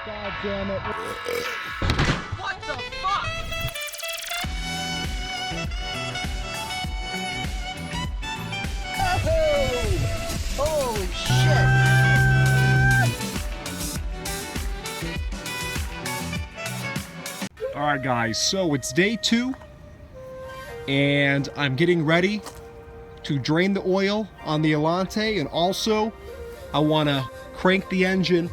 God damn it. What the fuck? Oh! Holy shit! Alright guys, so it's day 2 and I'm getting ready to drain the oil on the Allante, and also I want to crank the engine.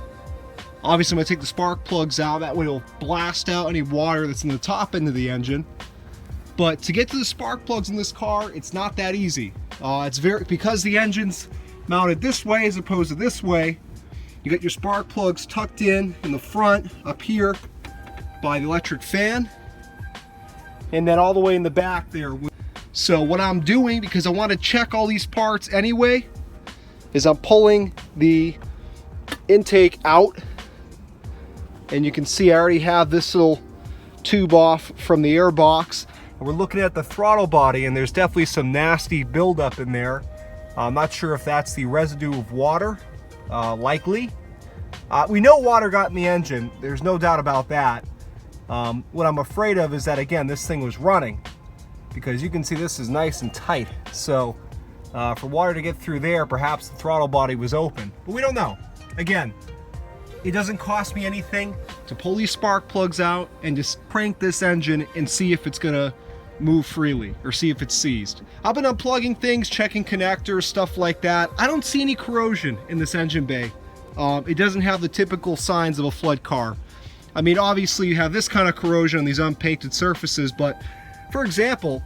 Obviously I'm going to take the spark plugs out, that way it'll blast out any water that's in the top end of the engine. But to get to the spark plugs in this car, it's not that easy. Because the engine's mounted this way as opposed to this way, you got your spark plugs tucked in the front up here by the electric fan, and then all the way in the back there. So what I'm doing, because I want to check all these parts anyway, is I'm pulling the intake out, and you can see I already have this little tube off from the air box, and we're looking at the throttle body, and there's definitely some nasty buildup in there. I'm not sure if that's the residue of water, likely. We know water got in the engine, there's no doubt about that. What I'm afraid of is that, again, this thing was running, because you can see this is nice and tight. So for water to get through there, perhaps the throttle body was open, but we don't know. Again, it doesn't cost me anything to pull these spark plugs out and just crank this engine and see if it's gonna move freely or see if it's seized. I've been unplugging things, checking connectors, stuff like that. I don't see any corrosion in this engine bay. It doesn't have the typical signs of a flood car. I mean, obviously you have this kind of corrosion on these unpainted surfaces, but for example,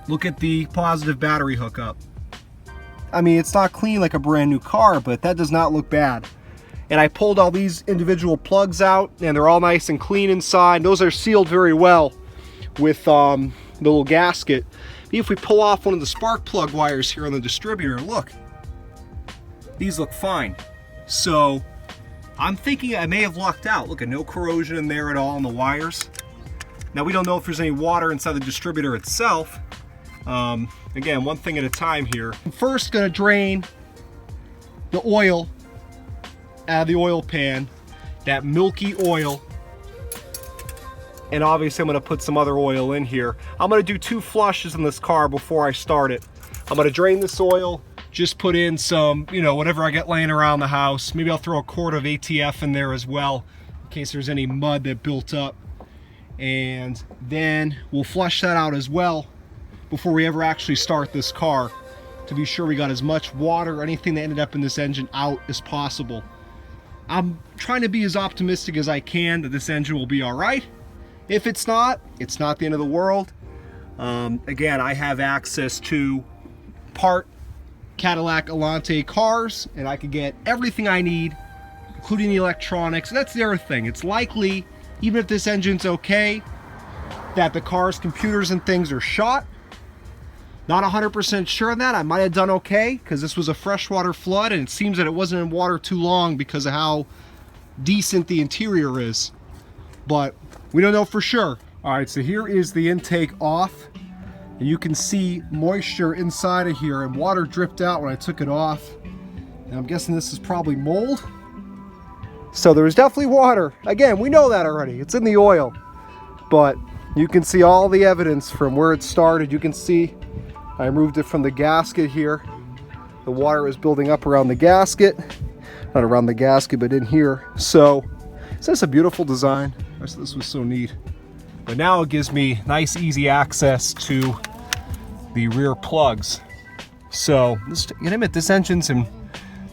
look at the positive battery hookup. I mean, it's not clean like a brand new car, but that does not look bad. And I pulled all these individual plugs out, and they're all nice and clean inside. Those are sealed very well with the little gasket. If we pull off one of the spark plug wires here on the distributor, look, these look fine. So I'm thinking I may have lucked out. Look at no corrosion in there at all on the wires. Now we don't know if there's any water inside the distributor itself. Again, one thing at a time here. I'm first gonna drain the oil out of the oil pan, that milky oil. And obviously I'm gonna put some other oil in here. I'm gonna do 2 flushes in this car before I start it. I'm gonna drain this oil, just put in some, you know, whatever I get laying around the house. Maybe I'll throw a quart of ATF in there as well, in case there's any mud that built up. And then we'll flush that out as well before we ever actually start this car, to be sure we got as much water or anything that ended up in this engine out as possible. I'm trying to be as optimistic as I can that this engine will be all right. If it's not the end of the world. Again, I have access to part Cadillac Allante cars, and I could get everything I need, including the electronics. That's the other thing. It's likely, even if this engine's okay, that the car's computers and things are shot. Not 100% sure on that. I might have done okay, because this was a freshwater flood, and it seems that it wasn't in water too long because of how decent the interior is. But we don't know for sure. All right, so here is the intake off. And you can see moisture inside of here, and water dripped out when I took it off. And I'm guessing this is probably mold. So there's definitely water. Again, we know that already. It's in the oil. But you can see all the evidence from where it started. You can see I removed it from the gasket here. The water is building up around the gasket. Not around the gasket, but in here. So, is this a beautiful design? I thought this was so neat. But now it gives me nice, easy access to the rear plugs. So, you can admit, this engine's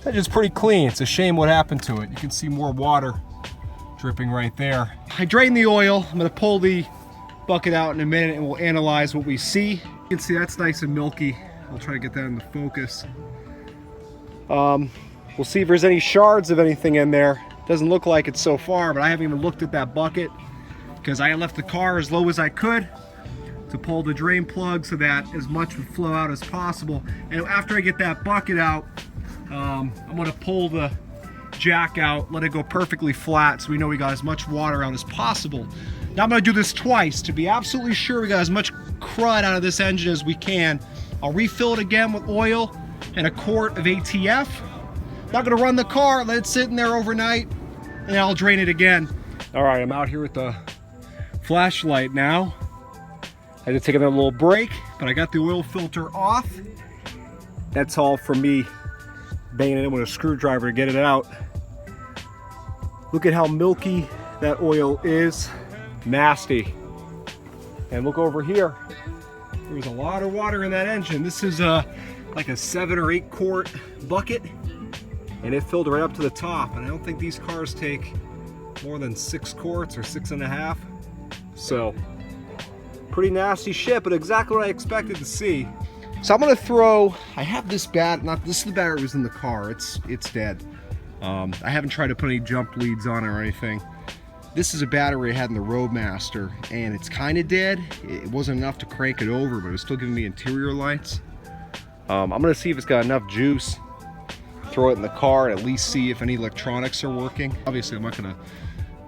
pretty clean. It's a shame what happened to it. You can see more water dripping right there. I drained the oil. I'm going to pull the bucket out in a minute and we'll analyze what we see. You can see that's nice and milky. I'll try to get that into focus. We'll see if there's any shards of anything in there. Doesn't look like it so far, but I haven't even looked at that bucket because I left the car as low as I could to pull the drain plug so that as much would flow out as possible. And after I get that bucket out, I'm going to pull the jack out, let it go perfectly flat so we know we got as much water out as possible. Now I'm going to do this twice to be absolutely sure we got as much crud out of this engine as we can. I'll refill it again with oil and a quart of ATF. Not going to run the car, let it sit in there overnight. and I'll drain it again. All right, I'm out here with the flashlight now. I had to take another little break, but I got the oil filter off. That's all from me banging it in with a screwdriver to get it out. Look at how milky that oil is. Nasty. And look over here. There's a lot of water in that engine. This is like a 7 or 8 quart bucket, and it filled right up to the top. And I don't think these cars take more than 6 quarts or 6.5. So pretty nasty shit, but exactly what I expected to see. So I'm gonna throw, I have this this is the battery that was in the car. It's dead. I haven't tried to put any jump leads on it or anything. This is a battery I had in the Roadmaster, and it's kind of dead. It wasn't enough to crank it over, but it was still giving me interior lights. I'm gonna see if it's got enough juice. Throw it in the car and at least see if any electronics are working. Obviously, I'm not gonna,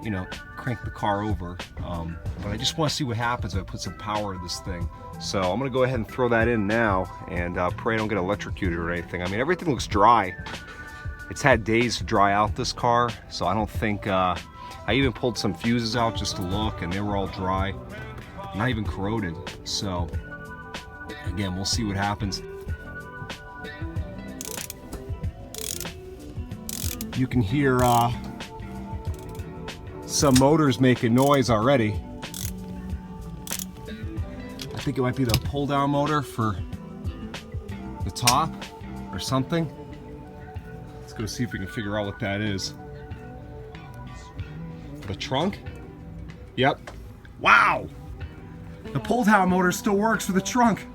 you know, crank the car over, but I just want to see what happens if I put some power in this thing. So I'm gonna go ahead and throw that in now, and pray I don't get electrocuted or anything. I mean, everything looks dry. It's had days to dry out, this car, so I don't think, I even pulled some fuses out just to look, and they were all dry, not even corroded. So again, we'll see what happens. You can hear some motors making noise already. I think it might be the pull down motor for the top or something. Let's go see if we can figure out what that is. The trunk? Yep. Wow! The pull down motor still works for the trunk.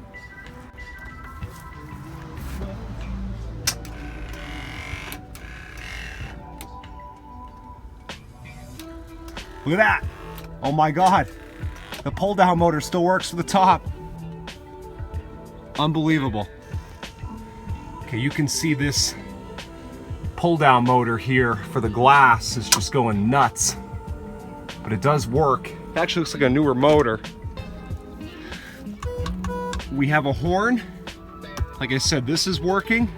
Look at that! Oh my god! The pull down motor still works for the top. Unbelievable. Okay, you can see this pull down motor here for the glass is just going nuts. But it does work. It actually looks like a newer motor. We have a horn. Like I said, this is working.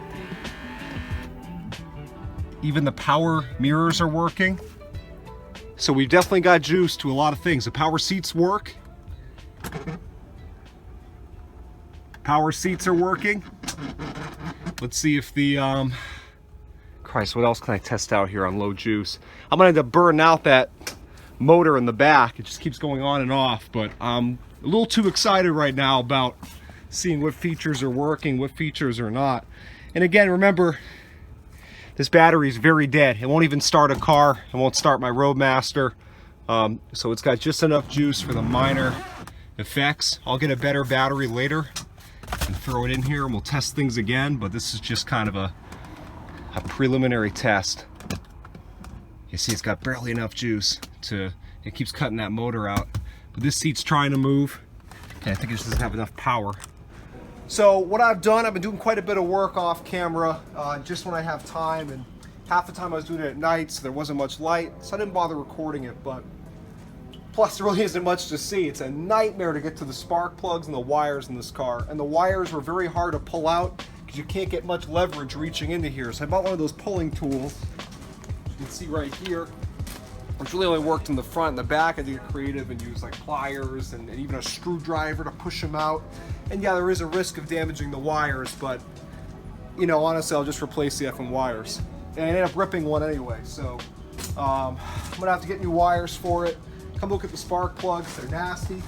Even the power mirrors are working. So we've definitely got juice to a lot of things. The power seats work. Power seats are working. Let's see if the, Christ, what else can I test out here on low juice? I'm gonna end up burning out that motor in the back. It just keeps going on and off, but I'm a little too excited right now about seeing what features are working, what features are not. And again, remember, this battery is very dead. It won't even start a car. It won't start my Roadmaster. So it's got just enough juice for the minor effects. I'll get a better battery later and throw it in here and we'll test things again, but this is just kind of a preliminary test. You see it's got barely enough juice to, it keeps cutting that motor out. But this seat's trying to move. Okay, I think it just doesn't have enough power. So what I've done, I've been doing quite a bit of work off camera, just when I have time, and half the time I was doing it at night, so there wasn't much light, so I didn't bother recording it. But plus there really isn't much to see. It's a nightmare to get to the spark plugs and the wires in this car, and the wires were very hard to pull out because you can't get much leverage reaching into here. So I bought one of those pulling tools. You can see right here, which really only worked in the front and the back. I did get creative and used like pliers and even a screwdriver to push them out. And yeah, there is a risk of damaging the wires, but you know, honestly, I'll just replace the effing wires. And I ended up ripping one anyway, so I'm gonna have to get new wires for it. Come look at the spark plugs, they're nasty.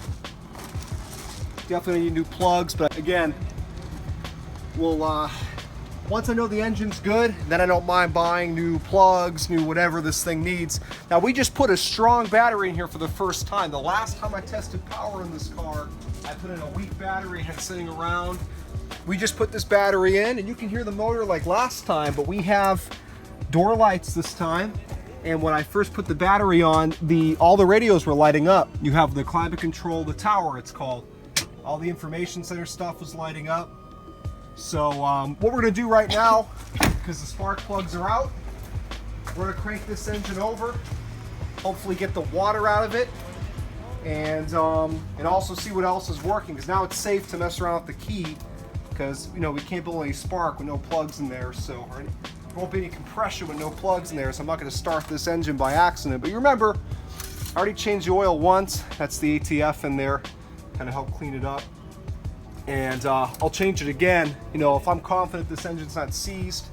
Definitely need new plugs, but again, we'll once I know the engine's good, then I don't mind buying new plugs, new whatever this thing needs. Now we just put a strong battery in here for the first time. The last time I tested power in this car, I put in a weak battery, had sitting around. We just put this battery in and you can hear the motor like last time, but we have door lights this time. And when I first put the battery on, all the radios were lighting up. You have the climate control, the tower it's called. All the information center stuff was lighting up. So what we're gonna do right now, because the spark plugs are out, we're gonna crank this engine over, hopefully get the water out of it, and also see what else is working, because now it's safe to mess around with the key, because you know we can't build any spark with no plugs in there, so won't be any compression with no plugs in there, so I'm not going to start this engine by accident. But you remember, I already changed the oil once. That's the ATF in there, kind of help clean it up. And I'll change it again, you know, if I'm confident this engine's not seized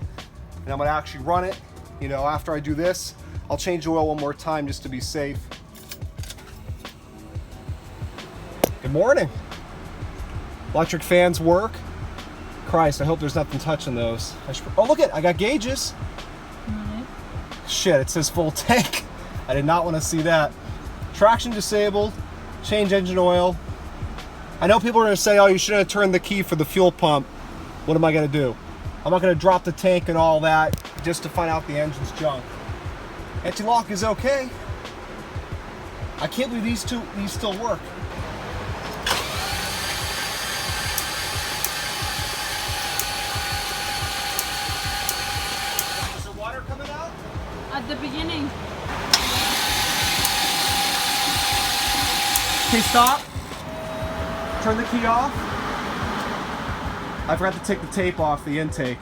and I'm going to actually run it, you know, after I do this, I'll change the oil one more time just to be safe. Good morning. Electric fans work. Christ, I hope there's nothing touching those. Oh, look it, I got gauges. Shit, it says full tank. I did not want to see that. Traction disabled, change engine oil. I know people are going to say, oh, you shouldn't have turned the key for the fuel pump. What am I going to do? I'm not going to drop the tank and all that just to find out the engine's junk. Anti-lock is okay. I can't believe these still work. Is there water coming out? At the beginning. Okay, stop. Turn the key off. I forgot to take the tape off the intake.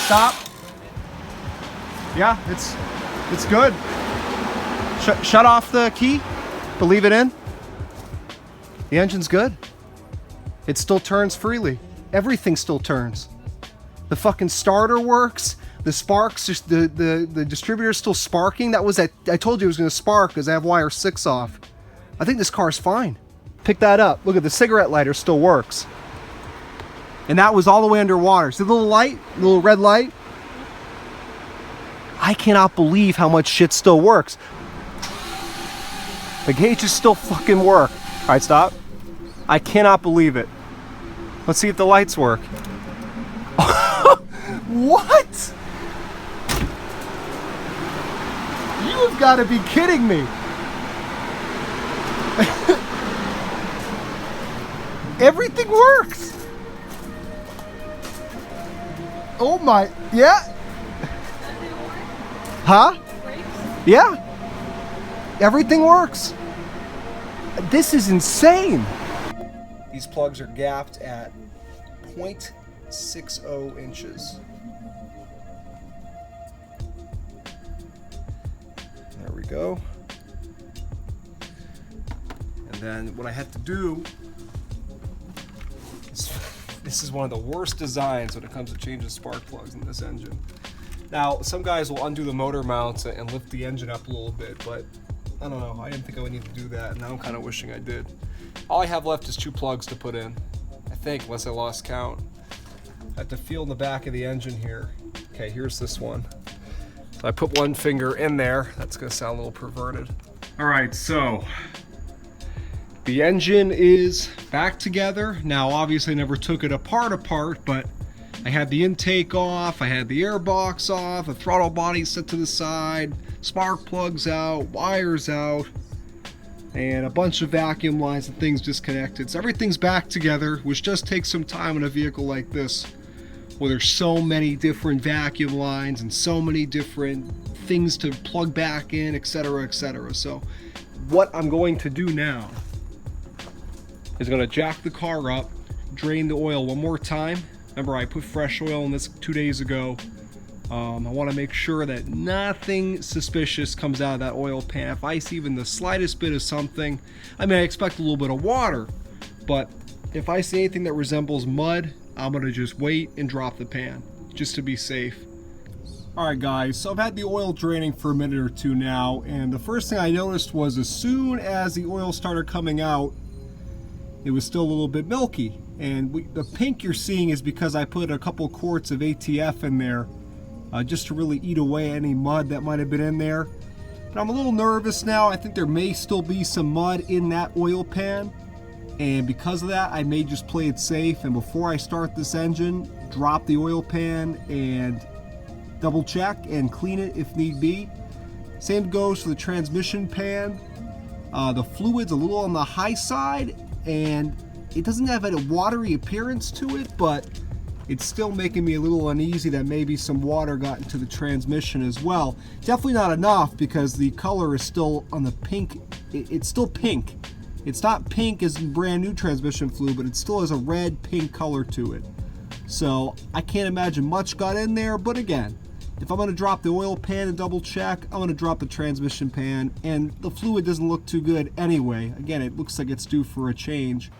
Stop. Yeah, it's good. Shut off the key, but leave it in. The engine's good. It still turns freely. Everything still turns. The fucking starter works. The sparks, just the distributor's still sparking. That was I told you it was going to spark because I have wire 6 off. I think this car's fine. Pick that up. Look at the cigarette lighter still works. And that was all the way underwater. See the little light, the little red light? I cannot believe how much shit still works. The gauges still fucking work. All right, stop. I cannot believe it. Let's see if the lights work. What? You have got to be kidding me. Everything works. Oh my, yeah. Huh? Yeah. Everything works. This is insane. These plugs are gapped at 0.60 inches. There we go. And then what I have to do is, this is one of the worst designs when it comes to changing spark plugs in this engine. Now, some guys will undo the motor mounts and lift the engine up a little bit, but I don't know. I didn't think I would need to do that, and now I'm kind of wishing I did. All I have left is 2 plugs to put in, I think, unless I lost count. I have to feel in the back of the engine here. Okay, here's this one. So I put one finger in there. That's gonna sound a little perverted. All right, so the engine is back together. Now, obviously I never took it apart, but I had the intake off, I had the air box off, the throttle body set to the side, spark plugs out, wires out, and a bunch of vacuum lines and things disconnected. So everything's back together, which just takes some time in a vehicle like this, where there's so many different vacuum lines and so many different things to plug back in, etc., etc. So what I'm going to do now is going to jack the car up, drain the oil one more time. Remember, I put fresh oil in this 2 days ago. I want to make sure that nothing suspicious comes out of that oil pan. If I see even the slightest bit of something, I mean, I expect a little bit of water, but if I see anything that resembles mud, I'm going to just wait and drop the pan, just to be safe. Alright guys, so I've had the oil draining for a minute or two now, and the first thing I noticed was as soon as the oil started coming out, it was still a little bit milky. And the pink you're seeing is because I put a couple quarts of ATF in there just to really eat away any mud that might have been in there. But I'm a little nervous now. I think there may still be some mud in that oil pan, and because of that I may just play it safe, and before I start this engine, drop the oil pan and double check and clean it if need be. Same goes for the transmission pan. The fluid's a little on the high side and it doesn't have a watery appearance to it, but it's still making me a little uneasy that maybe some water got into the transmission as well. Definitely not enough because the color is still on the pink. It's still pink. It's not pink as in brand new transmission fluid, but it still has a red pink color to it. So I can't imagine much got in there, but again, if I'm going to drop the oil pan and double check, I'm going to drop the transmission pan, and the fluid doesn't look too good anyway. Again, it looks like it's due for a change.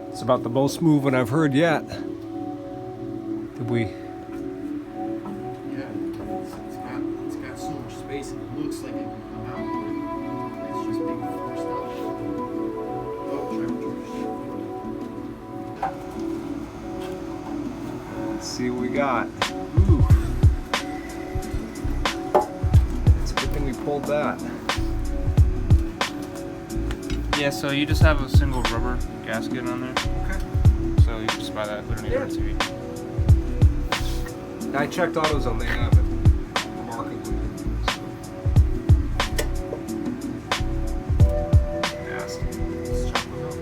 It's about the most movement I've heard yet. Did we? Yeah, it's got so much space and it looks like it can come out. It's just being forced out. Let's see what we got. Ooh. It's a good thing we pulled that. Yeah, so you just have a single rubber gasket on there. Okay. So you just buy that. We don't need a TV. I checked AutoZone, they have it. Remarkably. Nasty. Let's check it out.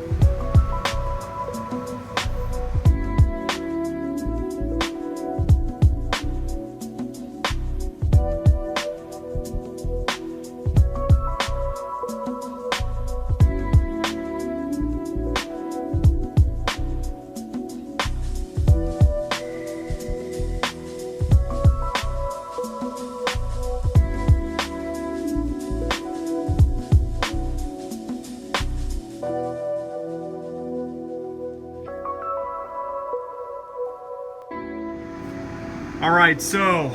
All right, so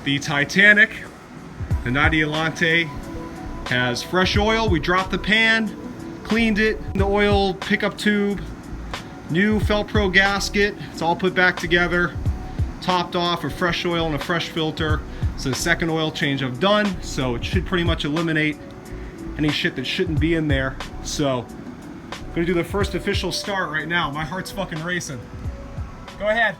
the Titanic, the Allante, has fresh oil. We dropped the pan, cleaned it, the oil pickup tube, new Felpro gasket. It's all put back together, topped off with fresh oil and a fresh filter. So the second oil change I've done, so it should pretty much eliminate any shit that shouldn't be in there. So I'm gonna do the first official start right now. My heart's fucking racing. Go ahead.